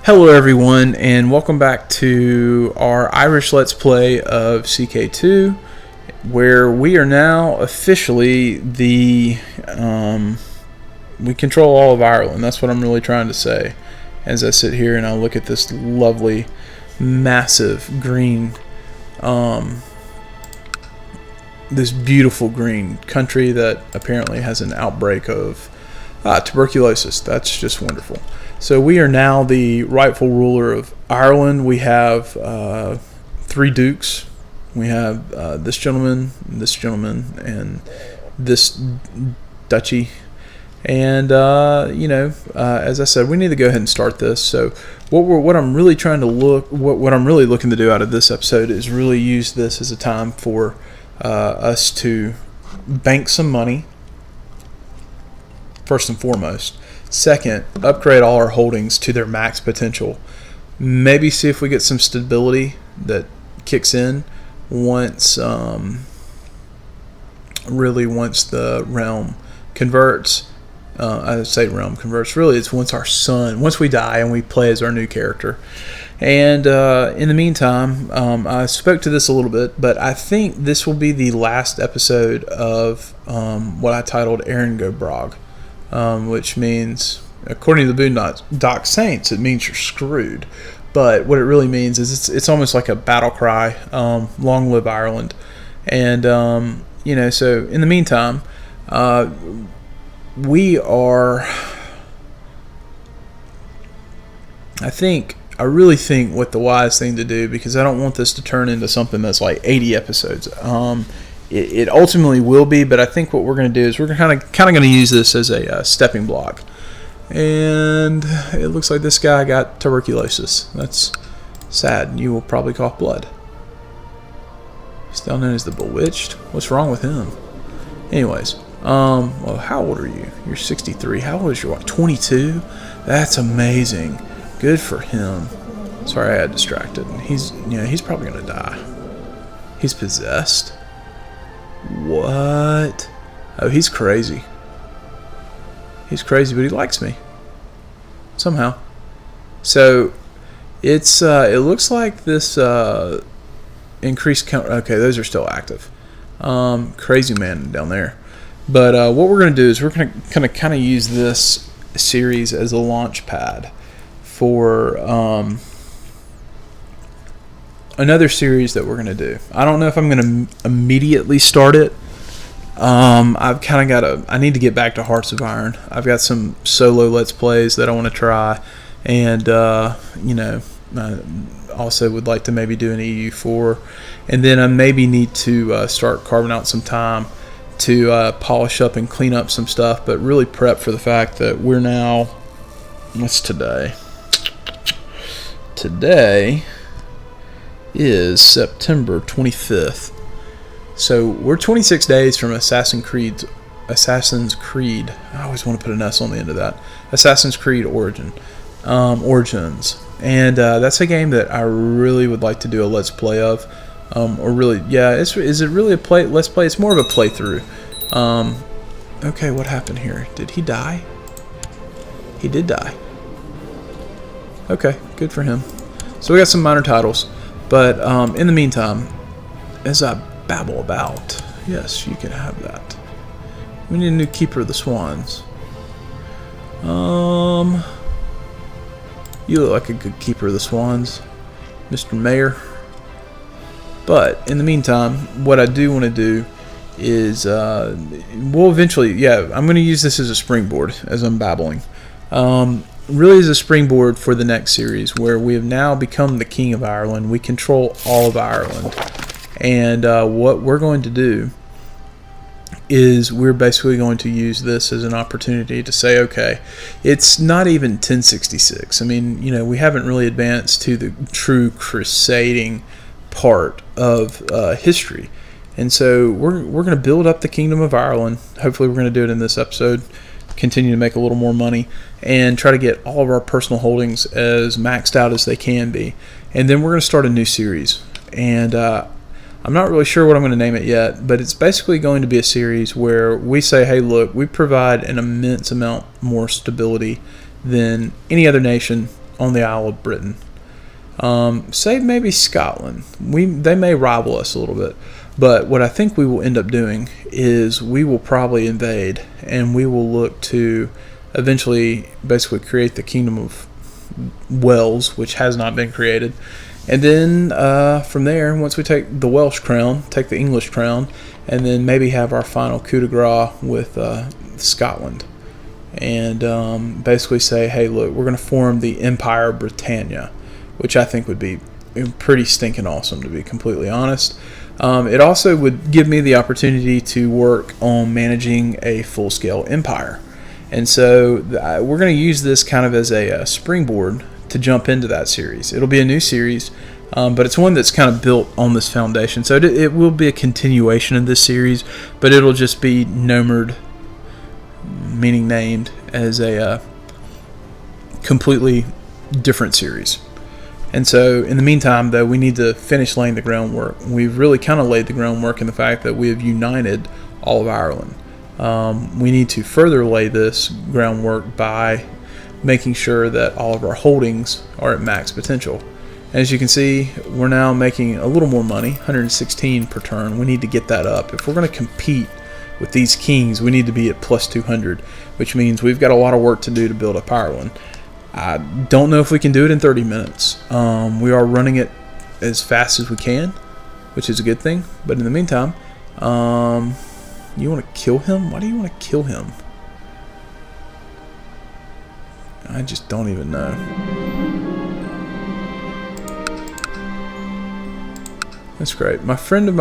Hello everyone, and welcome back to our Irish Let's Play of CK2, where we are now officially we control all of Ireland. That's what I'm really trying to say as I sit here and I look at this lovely, massive green, this beautiful green country that apparently has an outbreak of tuberculosis. That's just wonderful. So we are now the rightful ruler of Ireland. We have 3 dukes. We have this gentleman, and this duchy. And as I said, we need to go ahead and start this. So what I'm really looking to do out of this episode is really use this as a time for us to bank some money, first and foremost. Second, upgrade all our holdings to their max potential. Maybe see if we get some stability that kicks in once the realm converts. I say realm converts. Really, it's once we die and we play as our new character. And in the meantime, I spoke to this a little bit, but I think this will be the last episode of what I titled Erin Go Bragh. Which means, according to the Boondock Saints, it means you're screwed. But what it really means is it's almost like a battle cry. Long live Ireland. And so in the meantime, we are. I really think what the wise thing to do, because I don't want this to turn into something that's like 80 episodes. It ultimately will be, but I think what we're going to do is we're kind of going to use this as a stepping block. And it looks like this guy got tuberculosis. That's sad. You will probably cough blood. He's still known as the Bewitched. What's wrong with him? Anyways, well, how old are you? You're 63. How old is your wife? 22? That's amazing. Good for him. Sorry, I got distracted. He's probably going to die. He's possessed. What? Oh, he's crazy. He's crazy, but he likes me somehow. So it looks like this increased count. Okay, those are still active. Crazy man down there. But what we're going to do is we're going to kind of use this series as a launch pad for another series that we're going to do. I don't know if I'm going to immediately start it. I've kind of I need to get back to Hearts of Iron. I've got some solo Let's Plays that I want to try. And, I also would like to maybe do an EU4. And then I maybe need to start carving out some time to polish up and clean up some stuff. But really prep for the fact that we're now... What's today? Today is September 25th. So we're 26 days from Assassin's Creed. I always want to put an S on the end of that. Assassin's Creed Origins. And that's a game that I really would like to do a Let's Play of. Is it really a Let's Play? It's more of a playthrough. Okay, what happened here? Did he die? He did die. Okay, good for him. So we got some minor titles. But in the meantime, as I babble about, yes, you can have that. We need a new Keeper of the Swans. You look like a good Keeper of the Swans, Mr. Mayor. But in the meantime, what I do want to do is we'll eventually, I'm going to use this as a springboard as I'm babbling. Really as a springboard for the next series, where we have now become the King of Ireland. We control all of Ireland. And what we're going to do is we're basically going to use this as an opportunity to say, okay, it's not even 1066. I mean, we haven't really advanced to the true crusading part of history. And so we're going to build up the Kingdom of Ireland. Hopefully we're going to do it in this episode. Continue to make a little more money and try to get all of our personal holdings as maxed out as they can be. And then we're going to start a new series. And I'm not really sure what I'm going to name it yet, but it's basically going to be a series where we say, hey, look, we provide an immense amount more stability than any other nation on the Isle of Britain. Say maybe Scotland. They may rival us a little bit, but what I think we will end up doing is we will probably invade, and we will look to eventually basically create the Kingdom of Wales, which has not been created. And then from there, once we take the Welsh crown, take the English crown, and then maybe have our final coup de grace with Scotland. And basically say, hey, look, we're going to form the Empire of Britannia, which I think would be pretty stinking awesome, to be completely honest. It also would give me the opportunity to work on managing a full-scale empire. And so we're going to use this kind of as a springboard to jump into that series. It'll be a new series, but it's one that's kind of built on this foundation. So it will be a continuation of this series, but it'll just be nomered, meaning named, as a completely different series. And so in the meantime, though, we need to finish laying the groundwork. We've really kind of laid the groundwork in the fact that we have united all of Ireland. We need to further lay this groundwork by making sure that all of our holdings are at max potential. As you can see, we're now making a little more money, 116 per turn. We need to get that up. If we're going to compete with these kings, we need to be at plus 200, which means we've got a lot of work to do to build up Ireland. I don't know if we can do it in 30 minutes. We are running it as fast as we can, which is a good thing. But in the meantime, you want to kill him? Why do you want to kill him? I just don't even know. That's great. My friend's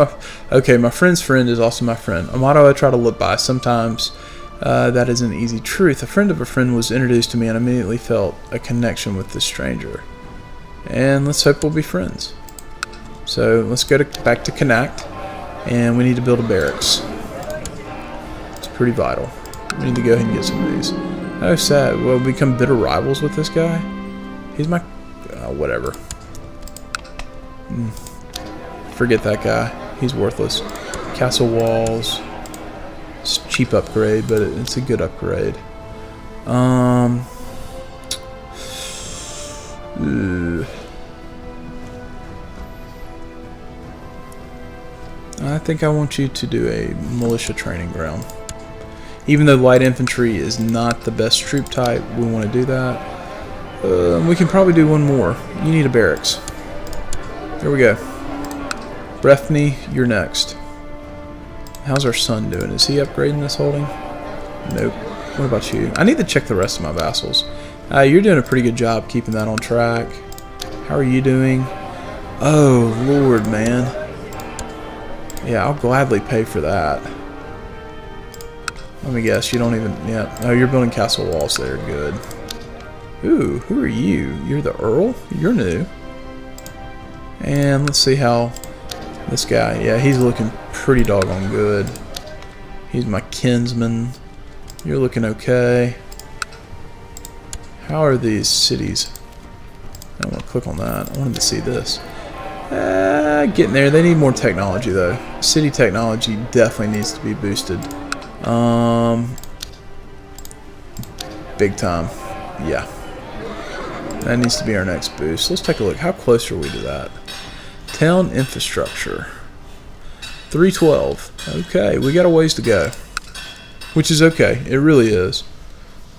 friend is also my friend. A motto I try to live by. Sometimes that is an easy truth. A friend of a friend was introduced to me, and I immediately felt a connection with this stranger. And let's hope we'll be friends. So let's go back to Connacht, and we need to build a barracks. It's pretty vital. We need to go ahead and get some of these. Oh, sad. We'll become bitter rivals with this guy. He's my... whatever. Forget that guy. He's worthless. Castle walls. It's a cheap upgrade, but it's a good upgrade. I think I want you to do a militia training ground. Even though light infantry is not the best troop type, we want to do that. We can probably do one more. You need a barracks. There we go. Breffney, you're next. How's our son doing? Is he upgrading this holding? Nope. What about you? I need to check the rest of my vassals. You're doing a pretty good job keeping that on track. How are you doing? Oh, Lord, man. Yeah, I'll gladly pay for that. Let me guess, you don't even... Yeah. Oh, you're building castle walls there. Good. Ooh, who are you? You're the Earl? You're new. And let's see how... This guy, yeah, he's looking pretty doggone good. He's my kinsman. You're looking okay. How are these cities? I don't want to click on that. I wanted to see this. Getting there. They need more technology, though. City technology definitely needs to be boosted. Big time. Yeah. That needs to be our next boost. Let's take a look. How close are we to that? Town infrastructure. 312. Okay, we got a ways to go. Which is okay. It really is.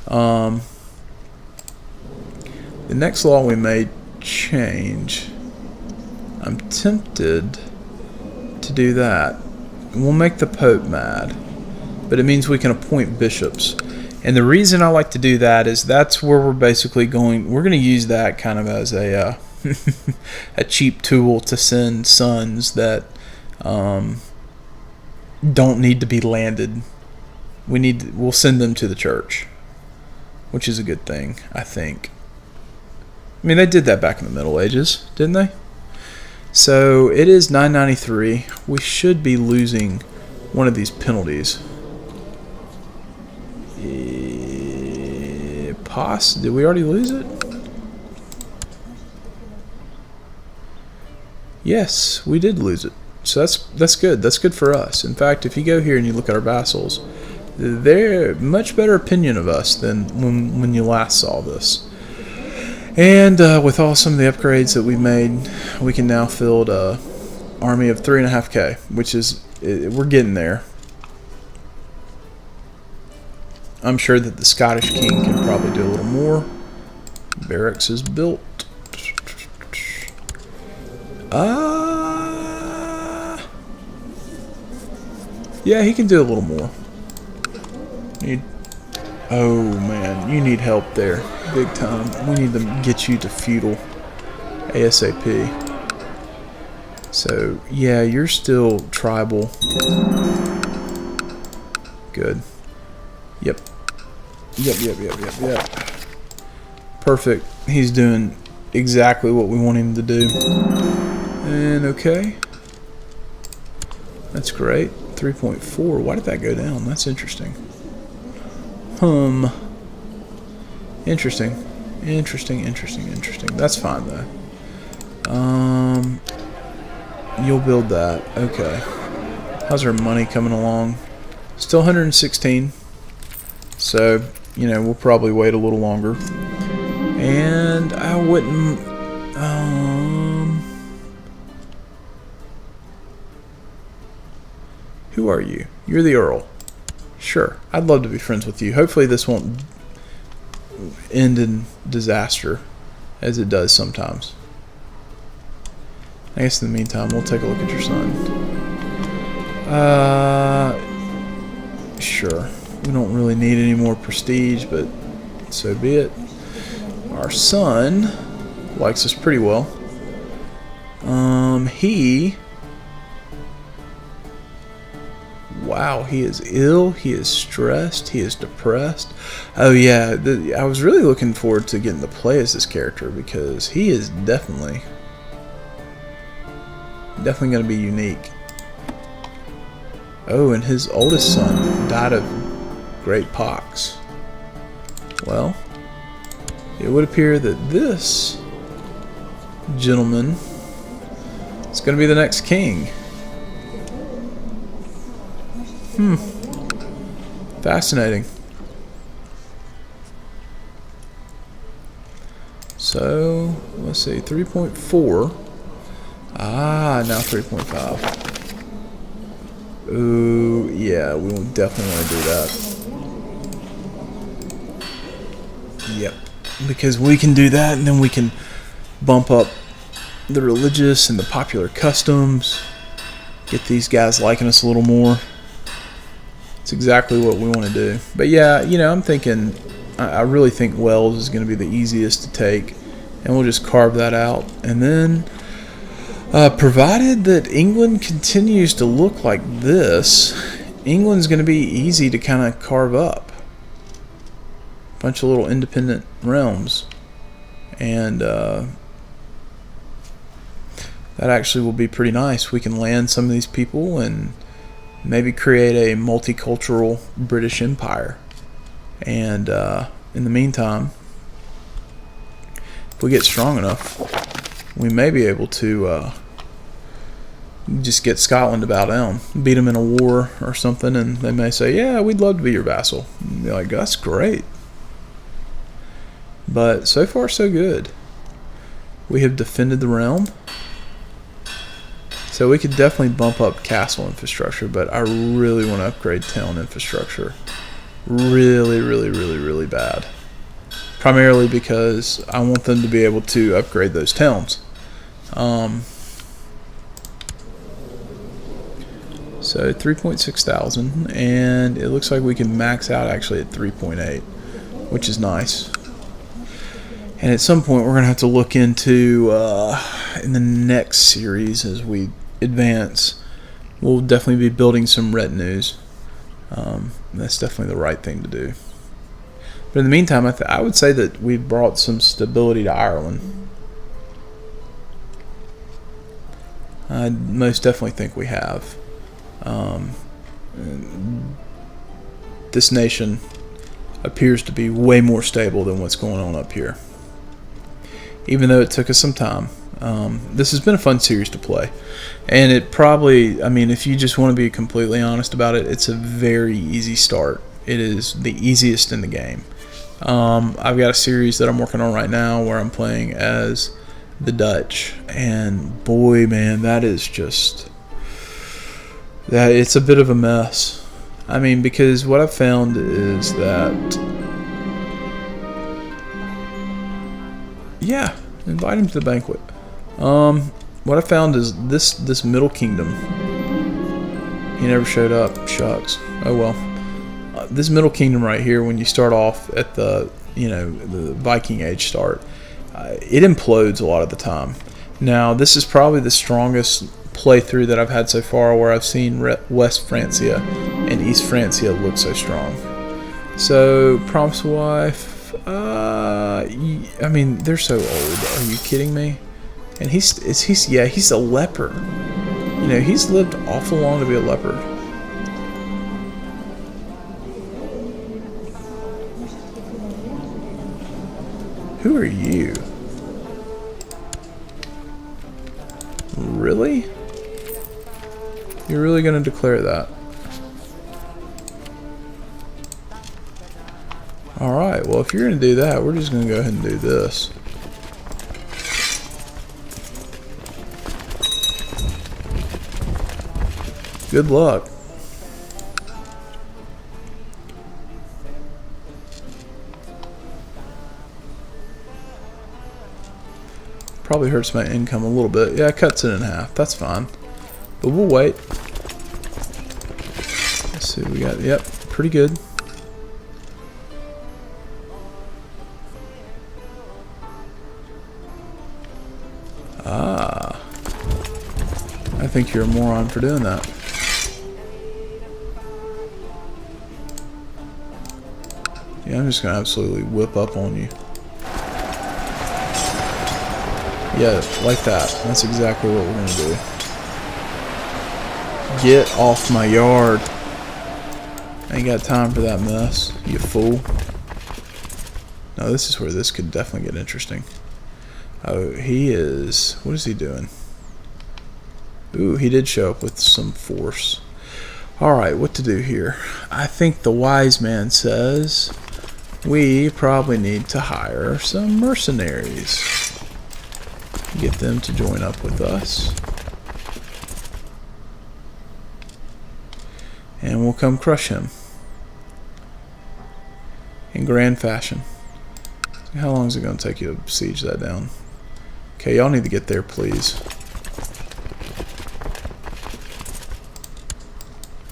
The next law we may change. I'm tempted to do that. We'll make the Pope mad. But it means we can appoint bishops. And the reason I like to do that is that's where we're basically going. We're going to use that kind of as a a cheap tool to send sons that don't need to be landed. We'll send them to the church, which is a good thing, I think. I mean, they did that back in the Middle Ages, didn't they? So it is 993. We should be losing one of these penalties. Did we already lose it? Yes, we did lose it. So that's good. That's good for us. In fact, if you go here and you look at our vassals, they're much better opinion of us than when you last saw this. And with some of the upgrades that we made, we can now field a army of 3.5k, which is, we're getting there. I'm sure that the Scottish king can probably do a little more. Barracks is built. Yeah, he can do a little more. Oh man, you need help there, big time. We need to get you to feudal ASAP. So yeah, you're still tribal. Good. Yep. Perfect. He's doing exactly what we want him to do. And okay. That's great. 3.4. Why did that go down? That's interesting. Interesting. That's fine though. You'll build that. Okay. How's our money coming along? Still 116. So, we'll probably wait a little longer. And I wouldn't... Who are you? You're the Earl. Sure, I'd love to be friends with you. Hopefully this won't end in disaster, as it does sometimes. I guess in the meantime, we'll take a look at your son. Sure. We don't really need any more prestige, but so be it. Our son likes us pretty well. Wow, he is ill, he is stressed, he is depressed. Oh yeah, I was really looking forward to getting to play as this character because he is definitely going to be unique. Oh, and his oldest son died of great pox. Well, it would appear that this gentleman is going to be the next king. Fascinating. So, let's see, 3.4. Now 3.5. Ooh, yeah, we will definitely want to do that. Yep. Because we can do that, and then we can bump up the religious and the popular customs. Get these guys liking us a little more. It's exactly what we want to do. But yeah, I'm thinking, I really think Wales is going to be the easiest to take, and we'll just carve that out. And then, provided that England continues to look like this, England's going to be easy to kind of carve up. Bunch of little independent realms. And that actually will be pretty nice. We can land some of these people and maybe create a multicultural British Empire. And in the meantime, if we get strong enough, we may be able to just get Scotland to bow down, beat them in a war or something, and they may say, yeah, we'd love to be your vassal. And you're like, that's great. But so far so good. We have defended the realm. So we could definitely bump up castle infrastructure, but I really want to upgrade town infrastructure. Really bad. Primarily because I want them to be able to upgrade those towns. So 3.6 thousand, and it looks like we can max out actually at 3.8, which is nice. And at some point we're going to have to look into, in the next series as we advance, we'll definitely be building some retinues. That's definitely the right thing to do. But in the meantime, I would say that we've brought some stability to Ireland. I most definitely think we have. This nation appears to be way more stable than what's going on up here. Even though it took us some time. This has been a fun series to play. And it probably, if you just want to be completely honest about it, it's a very easy start. It is the easiest in the game. I've got a series that I'm working on right now where I'm playing as the Dutch, and boy, man, that is just that it's a bit of a mess. I mean, because what I've found is that, yeah, invite him to the banquet. What I found is this middle kingdom. He never showed up. Shucks. Oh well. This middle kingdom right here, when you start off at the the Viking Age start, it implodes a lot of the time. Now this is probably the strongest playthrough that I've had so far, where I've seen West Francia and East Francia look so strong. So Prompt's wife, I mean, they're so old. Are you kidding me? And he's a leper. He's lived awful long to be a leper. Who are you? Really? You're really going to declare that? Alright, well, if you're going to do that, we're just going to go ahead and do this. Good luck. Probably hurts my income a little bit. Yeah, it cuts it in half. That's fine. But we'll wait. Let's see what we got. Yep, pretty good. Ah. I think you're a moron for doing that. Yeah, I'm just going to absolutely whip up on you. Yeah, like that. That's exactly what we're going to do. Get off my yard. I ain't got time for that mess, you fool. No, this is where this could definitely get interesting. Oh, he is... What is he doing? Ooh, he did show up with some force. Alright, what to do here? I think the wise man says we probably need to hire some mercenaries. Get them to join up with us. And we'll come crush him. In grand fashion. How long is it going to take you to siege that down? Okay, y'all need to get there, please.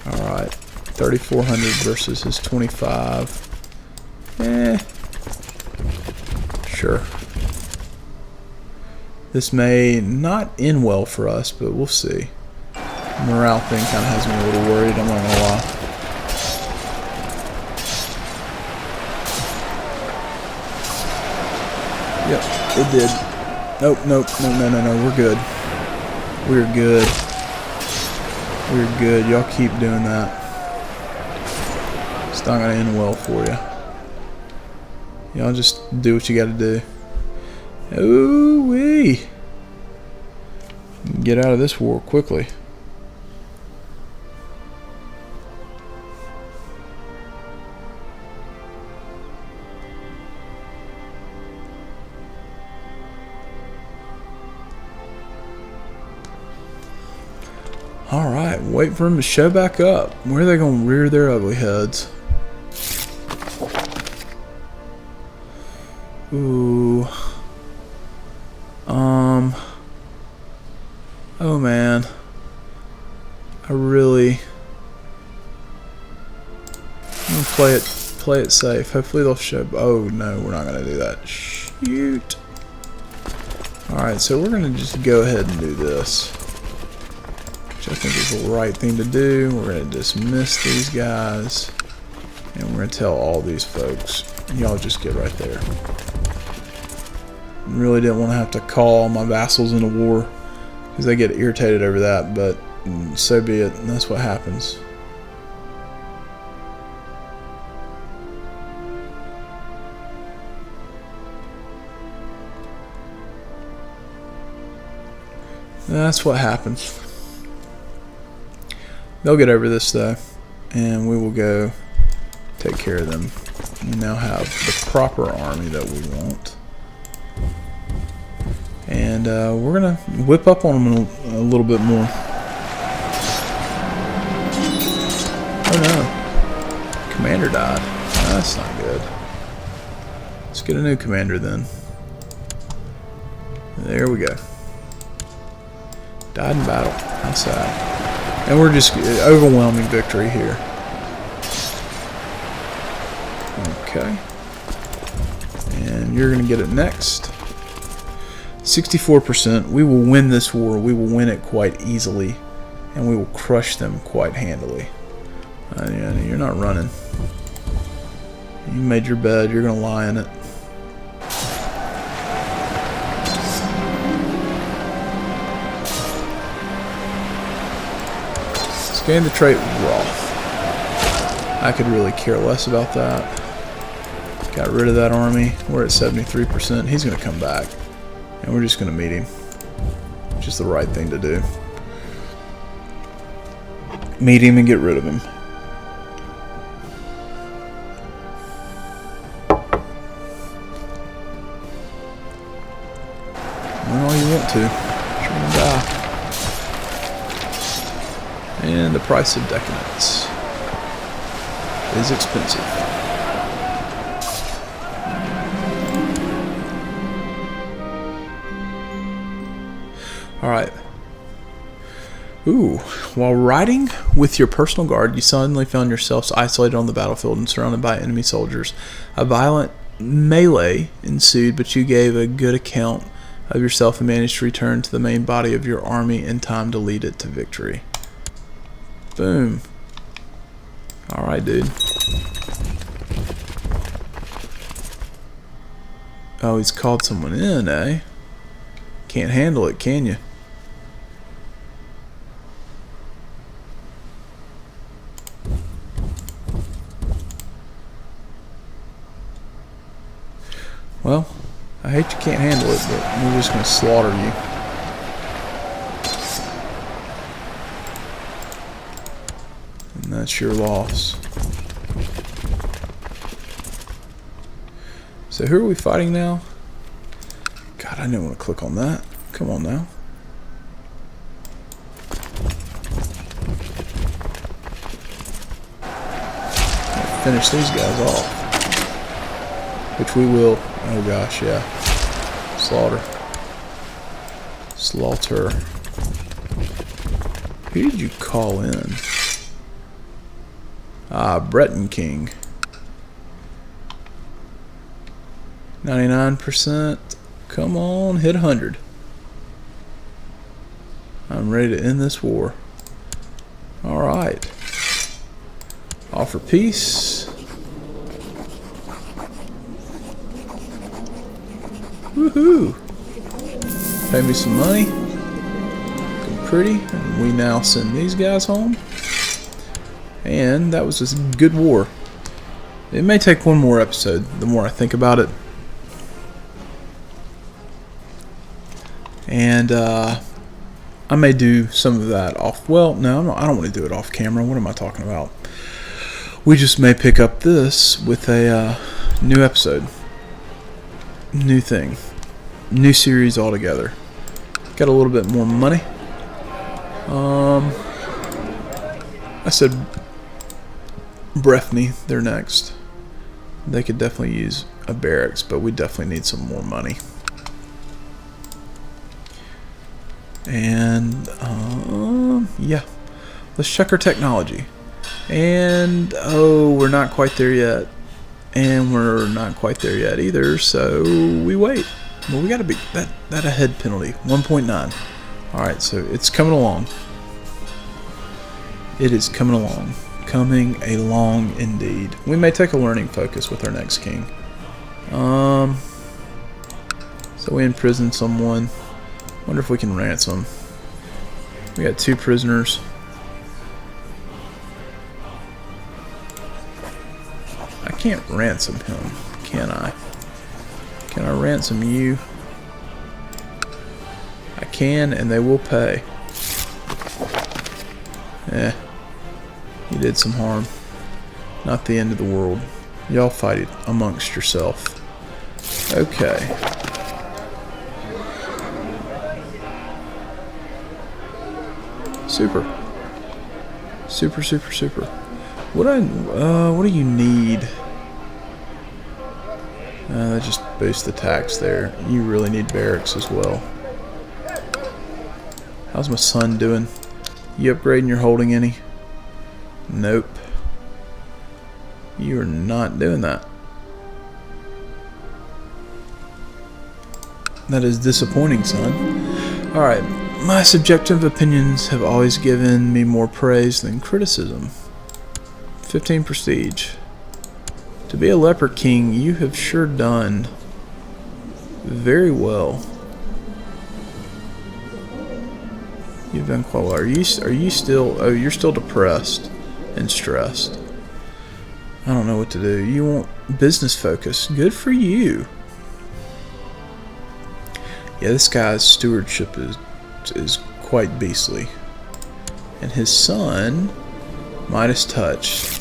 Alright. 3,400 versus his 25. Sure. This may not end well for us, but we'll see. Morale thing kind of has me a little worried, I'm not gonna lie. Yep, it did. Nope, no, we're good. We're good. We're good. Y'all keep doing that. It's not gonna end well for you. Y'all just do what you gotta do. Ooh-wee. Get out of this war quickly. Alright, wait for them to show back up. Where are they going to rear their ugly heads? Ooh. Oh man. I'm gonna play it safe. Hopefully they'll show. Oh no, we're not gonna do that. Shoot. Alright, so we're gonna just go ahead and do this. Which I think is the right thing to do. We're gonna dismiss these guys. And we're gonna tell all these folks, y'all just get right there. Really didn't want to have to call all my vassals into war, because they get irritated over that, but so be it, and that's what happens. That's what happens. They'll get over this though, and we will go take care of them We now have the proper army that we want. And we're going to whip up on them a little bit more. Oh no. Commander died. That's not good. Let's get a new commander then. There we go. Died in battle. How sad. And we're just overwhelming victory here. Okay. And you're going to get it next. 64%. We will win this war. We will win it quite easily. And we will crush them quite handily. Yeah, you're not running. You made your bed. You're going to lie in it. Gain the trait Roth. I could really care less about that. Got rid of that army. We're at 73%. He's going to come back. And we're just going to meet him. Just the right thing to do. Meet him and get rid of him. Win all you want to. You're going to die. And the price of decadence is expensive. Alright. Ooh. While riding with your personal guard, you suddenly found yourselves isolated on the battlefield and surrounded by enemy soldiers. A violent melee ensued, but you gave a good account of yourself and managed to return to the main body of your army in time to lead it to victory. Boom. Alright, dude. Oh, he's called someone in, eh? Can't handle it, can you? Well, I hate you can't handle it, but we're just going to slaughter you. And that's your loss. So who are we fighting now? God, I didn't want to click on that. Come on now. Finish these guys off. Which we will. Oh gosh, yeah. Slaughter. Slaughter. Who did you call in? Ah, Breton King. 99%. Come on, hit 100. I'm ready to end this war. Alright. Offer peace. Woohoo! Pay me some money. Looking pretty. And we now send these guys home. And that was a good war. It may take one more episode, the more I think about it. And I may do some of that off. Well, no, I don't want to do it off camera. What am I talking about? We just may pick up this with a new episode. New thing. New series altogether. Got a little bit more money. I said Breffney, they're next. They could definitely use a barracks, but we definitely need some more money. And yeah, let's check our technology. And oh, we're not quite there yet. And we're not quite there yet either, so we wait. Well, we gotta be that ahead penalty, 1.9. Alright, so it's coming along. It is coming along. Coming along indeed. We may take a learning focus with our next king. So we imprison someone. Wonder if we can ransom. We got 2 prisoners. I can't ransom him, can I? Can I ransom you? I can, and they will pay. You did some harm. Not the end of the world. Y'all fight it amongst yourself. Okay. Super. Super, super, super. What do you need? That just boosts the tax there. You really need barracks as well. How's my son doing? You upgrading your holding any? Nope. You are not doing that. That is disappointing, son. Alright, my subjective opinions have always given me more praise than criticism. 15 prestige. To be a leper king, you have sure done very well. You've done quite well. Are you still? Oh, you're still depressed and stressed. I don't know what to do. You want business focus. Good for you. Yeah, this guy's stewardship is quite beastly. And his son, Midas Touch.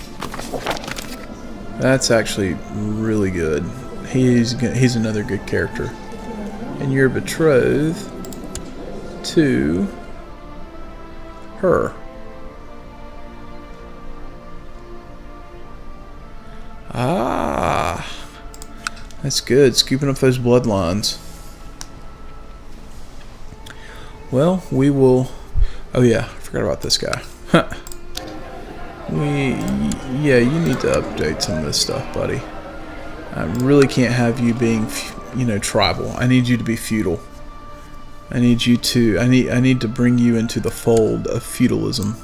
That's actually really good. He's another good character. And you're betrothed to her. Ah, that's good. Scooping up those bloodlines. Well, we will. Oh yeah, I forgot about this guy. Yeah, you need to update some of this stuff, buddy. I really can't have you being, tribal. I need you to be feudal. I need to bring you into the fold of feudalism.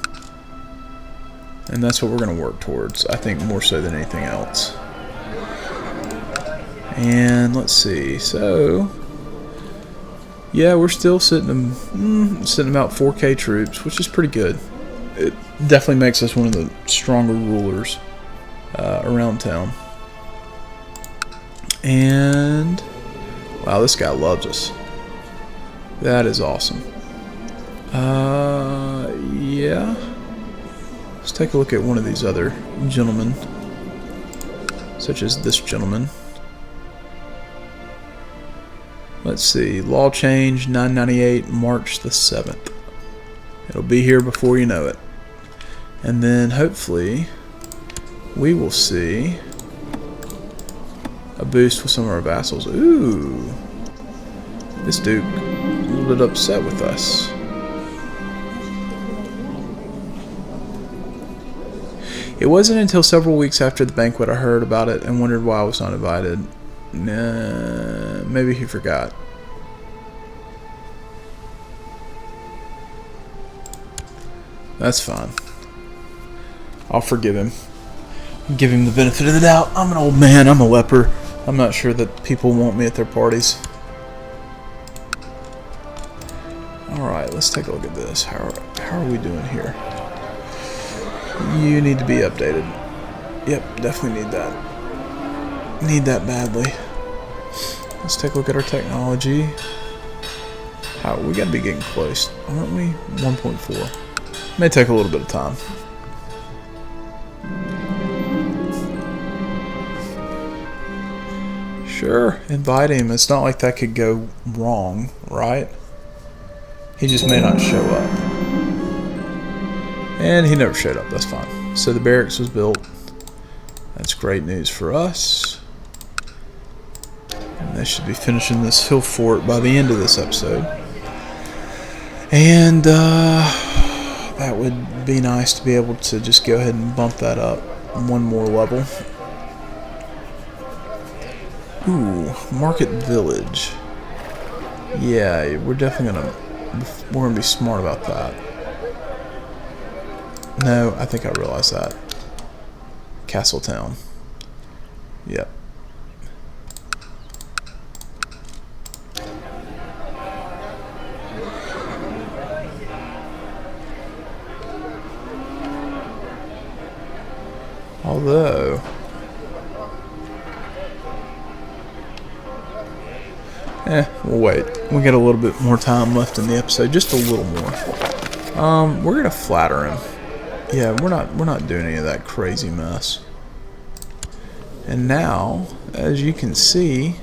And that's what we're going to work towards, I think, more so than anything else. And let's see. So, yeah, we're still sitting about 4K troops, which is pretty good. It definitely makes us one of the stronger rulers around town. And wow, this guy loves us. That is awesome. Yeah. Let's take a look at one of these other gentlemen, such as this gentleman. Let's see. Law change 998, March the 7th. It'll be here before you know it. And then hopefully we will see a boost with some of our vassals. Ooh. This dude a little bit upset with us. It wasn't until several weeks after the banquet I heard about it and wondered why I was not invited. Nah, maybe he forgot. That's fine. I'll forgive him. Give him the benefit of the doubt. I'm an old man. I'm a leper. I'm not sure that people want me at their parties. Alright, let's take a look at this. How are we doing here? You need to be updated. Yep, definitely need that. Need that badly. Let's take a look at our technology. We gotta be getting close, aren't we? 1.4. May take a little bit of time. Sure, invite him. It's not like that could go wrong, right? He just may not show up. And he never showed up, that's fine. So the barracks was built. That's great news for us. And they should be finishing this hill fort by the end of this episode. And that would be nice to be able to just go ahead and bump that up one more level. Ooh, Market Village. Yeah, we're definitely gonna be smart about that. No, I think I realized that. Castletown. Yep. Although we'll wait. We got a little bit more time left in the episode, just a little more. We're gonna flatter him. Yeah, we're not doing any of that crazy mess. And now, as you can see,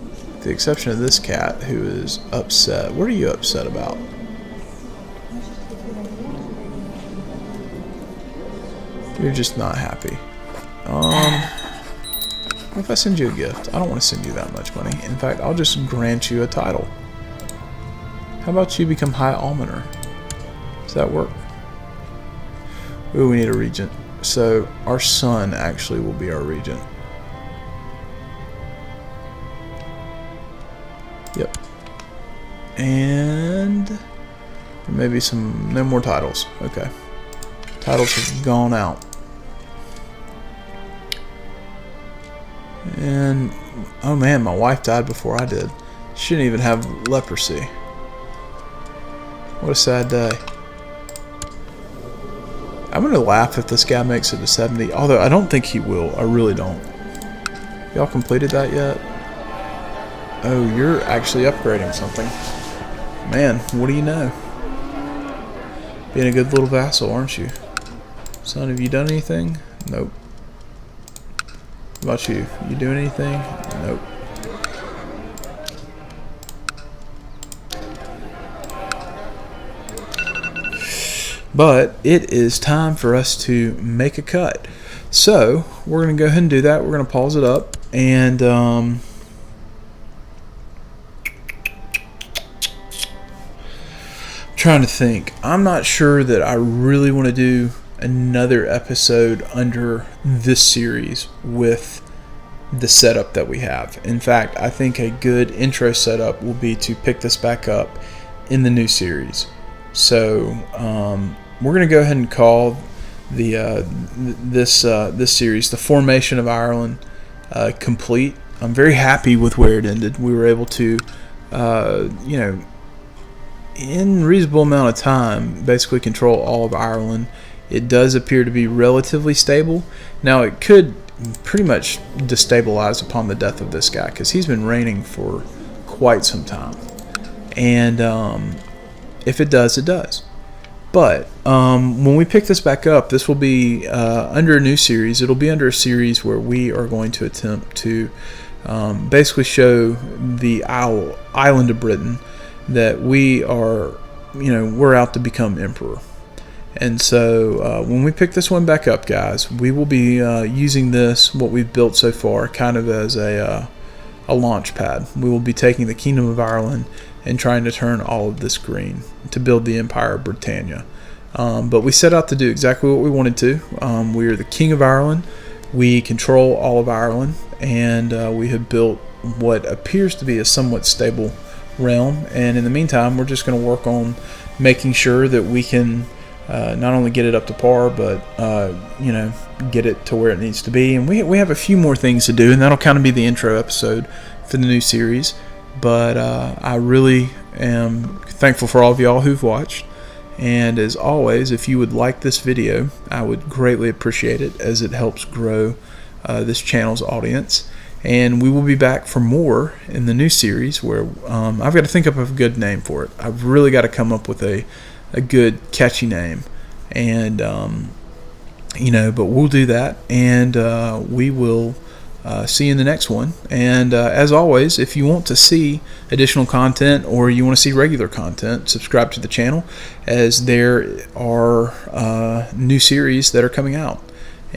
with the exception of this cat who is upset. What are you upset about? You're just not happy. What if I send you a gift? I don't want to send you that much money. In fact, I'll just grant you a title. How about you become High Almoner? Does that work? Ooh, we need a regent. So our son actually will be our regent. Yep. And maybe no more titles. Okay. Titles have gone out. And oh man, my wife died before I did. She didn't even have leprosy. What a sad day. I'm gonna laugh if this guy makes it to 70, although I don't think he will. I really don't. Y'all completed that yet? Oh, you're actually upgrading something. Man, what do you know? Being a good little vassal, aren't you? Son, have you done anything? Nope. What about you? You doing anything? Nope. But it is time for us to make a cut. So we're going to go ahead and do that. We're going to pause it up and trying to think. I'm not sure that I really want to do another episode under this series with the setup that we have. In fact, I think a good intro setup will be to pick this back up in the new series. So we're going to go ahead and call this series, The Formation of Ireland, complete. I'm very happy with where it ended. We were able to, in a reasonable amount of time, basically control all of Ireland. It does appear to be relatively stable. Now, it could pretty much destabilize upon the death of this guy, because he's been reigning for quite some time. And if it does, it does. But when we pick this back up, this will be under a new series. It'll be under a series where we are going to attempt to basically show the island of Britain that we are, we're out to become emperor. And so when we pick this one back up, guys, we will be using what we've built so far, kind of as a launch pad. We will be taking the Kingdom of Ireland and trying to turn all of this green to build the Empire of Britannia. But we set out to do exactly what we wanted to. We are the King of Ireland. We control all of Ireland, and we have built what appears to be a somewhat stable realm. And in the meantime, we're just going to work on making sure that we can not only get it up to par, but get it to where it needs to be. And we have a few more things to do, and that'll kind of be the intro episode for the new series. But I really am thankful for all of y'all who've watched. And as always, if you would like this video, I would greatly appreciate it, as it helps grow this channel's audience. And we will be back for more in the new series, where I've got to think up of a good name for it. I've really got to come up with a good, catchy name. And, but we'll do that. And we will see you in the next one. And as always, if you want to see additional content, or you want to see regular content, subscribe to the channel, as there are new series that are coming out.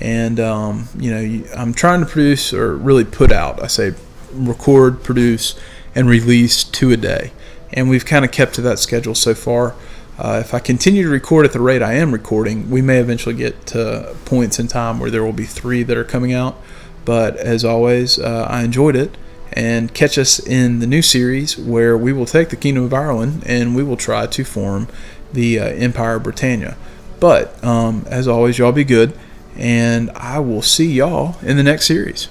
And I'm trying to produce, or really put out, I say record, produce, and release 2 a day, and we've kind of kept to that schedule so far. If I continue to record at the rate I am recording, we may eventually get to points in time where there will be 3 that are coming out. But as always, I enjoyed it, and catch us in the new series, where we will take the Kingdom of Ireland and we will try to form the Empire of Britannia. But as always, y'all be good, and I will see y'all in the next series.